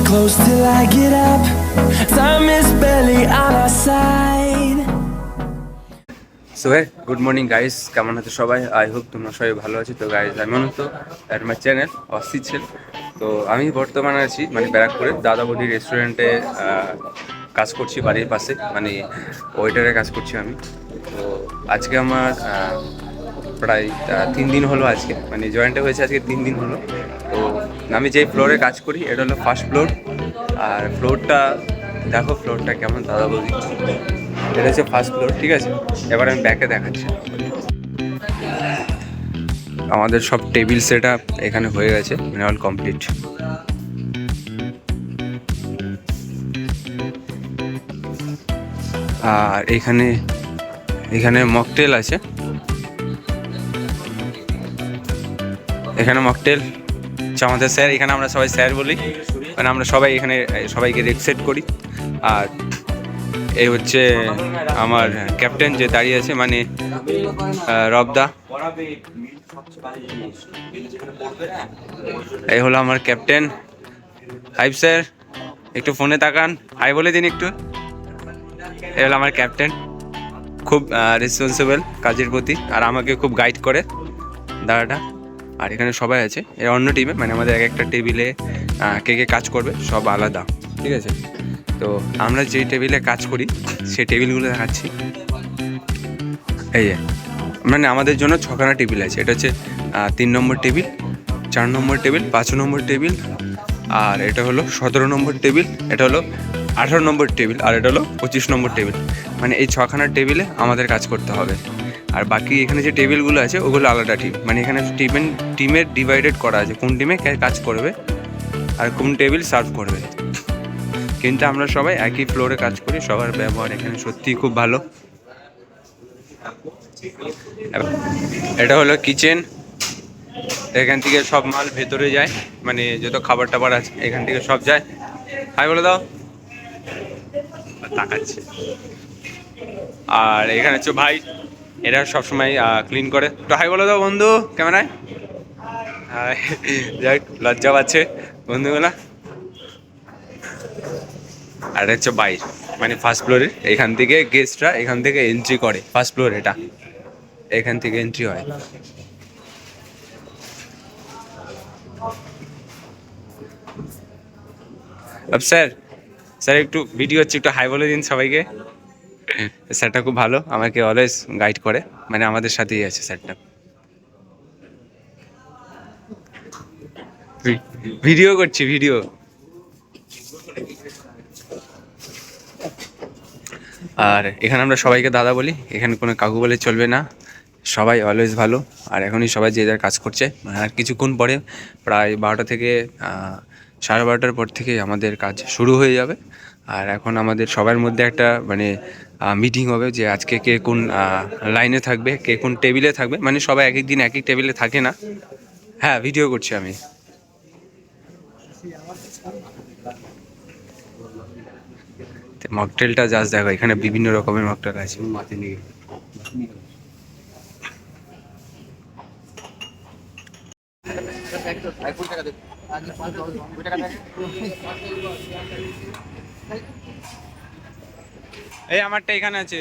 close till I get up. Time is barely on our side. So hey good morning guys, কেমন আছো সবাই? I hope তোমরা সবাই ভালো আছো। তো গাইস, আমি অনন্ত অ্যাট মাই চ্যানেল অসিছিল। তো আমি বর্তমানে আছি মানে ব্যারাকপুরে দাদা বৌদি রেস্টুরেন্টে কাজ করছি, বাড়ির পাশে, মানে ওয়েটারে কাজ করছি আমি। তো আজকে আমার প্রায় 3 দিন হলো, আজকে মানে জয়েন্টে হয়েছে আজকে 3 দিন হলো। তো আমি যেই ফ্লোরে কাজ করি এটা হলো ফার্স্ট ফ্লোর। আর ফ্লোরটা দেখো, ফ্লোরটা কেমন দাদা বৌদি। এটা হচ্ছে ফার্স্ট ফ্লোর, ঠিক আছে। এবার আমি ব্যাকে দেখাচ্ছি। আমাদের সব টেবিল সেট আপ এখানে হয়ে গেছে, মানে অল কমপ্লিট। আর এখানে এখানে মকটেল আছে, এখানে মকটেল আমাদের স্যার, এখানে আমরা সবাই স্যার বলি, মানে আমরা সবাই এখানে সবাইকে রেসপেক্ট করি। আর এই হচ্ছে আমার ক্যাপ্টেন যে দাঁড়িয়ে আছে, মানে রবদা। এই হলো আমার ক্যাপ্টেন। হাই স্যার, একটু ফোনে তাকান, হাই বলে দিন একটু। এই হলো আমার ক্যাপ্টেন, খুব রেসপন্সিবল কাজের প্রতি, আর আমাকে খুব গাইড করে দাদাটা। আর এখানে সবাই আছে এর অন্য টিমে, মানে আমাদের এক একটা টেবিলে কে কে কাজ করবে সব আলাদা, ঠিক আছে। তো আমরা যে টেবিলে কাজ করি সেই টেবিলগুলো দেখাচ্ছি। এই যে মানে আমাদের জন্য 6খানা টেবিল আছে। এটা হচ্ছে 3 নম্বর টেবিল, 4 নম্বর টেবিল, 5 নম্বর টেবিল, আর এটা হলো 17 নম্বর টেবিল, এটা হলো 18 নম্বর টেবিল, আর এটা হলো 25 নম্বর টেবিল। মানে এই 6খানা টেবিলে আমাদের কাজ করতে হবে। আর বাকি এখানে যে টেবিলগুলো আছে ওগুলো আলাদা টিম, মানে এখানে টিমের ডিভাইডেড করা আছে কোন টিমে কাজ করবে আর কোন টেবিল সার্ভ করবে। কিন্তু আমরা সবাই একই ফ্লোরে কাজ করি, সবার ব্যবহার এখানে সত্যিই খুব ভালো। এটা হলো কিচেন, এখান থেকে সব মাল ভেতরে যায়, মানে যত খাবার টাবার আছে এখান থেকে সব যায়। হাই বলে দাও, তাকাচ্ছে। আর এখানে হচ্ছে ভাই, এরা সবসময় ক্লিন করে। তো হাই বলে দাও বন্ধু ক্যামেরায়। যাই লজ্জা পাচ্ছে বন্ধুগুলা। আর হচ্ছে বাইর, মানে ফার্স্ট ফ্লোরে, এখান থেকে গেস্টরা এখান থেকে এন্ট্রি করে। ফার্স্ট ফ্লোর এটা, এখান থেকে এন্ট্রি হয়। স্যার, স্যার একটু ভিডিও হচ্ছে, একটু হাই বলে দিন সবাইকে। স্যারটা খুব ভালো, আমাকে অলওয়েজ গাইড করে, মানে আমাদের সাথেই আছে স্যারটা। ভিডিও করছি, ভিডিও। আর এখানে আমরা সবাইকে দাদা বলি, এখানে কোনো কাকু বলে চলবে না, সবাই অলওয়েজ ভালো। আর এখনই সবাই যে যার কাজ করছে, আর কিছুক্ষণ পরে প্রায় 12টা থেকে 12:30টার পর থেকে আমাদের কাজ শুরু হয়ে যাবে। আর এখন আমাদের সবার মধ্যে একটা মানে মিটিং হবে যে আজকে কে কোন লাইনে থাকবে, কে কোন টেবিলে থাকবে, মানে সবাই এক এক দিন এক এক টেবিলে থাকে না। হ্যাঁ, ভিডিও করছি আমি। মকটেলটা জাস্ট দেখো, এখানে বিভিন্ন রকমের মকটেল আছে। এই আমারটা এখানে আছে।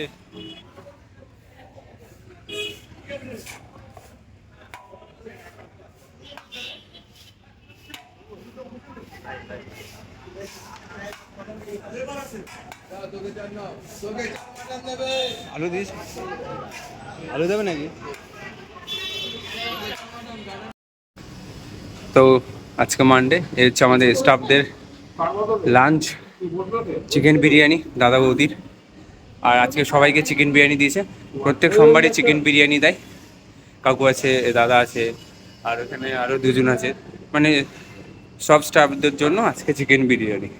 আলু দিস, আলু দেবে নাকি? তো আজকে মানডে, এ হচ্ছে আমাদের স্টাফদের লাঞ্চ, চিকেন বিরিয়ানি দাদা বৌদির। আর আজকে সবাইকে চিকেন বিরিয়ানি দিয়েছে, প্রত্যেক সোমবারই চিকেন বিরিয়ানি দেয়। কাকু আছে, দাদা আছে, আর ওখানে আরও 2জন আছে, মানে সব স্টাফদের জন্য আজকে চিকেন বিরিয়ানি।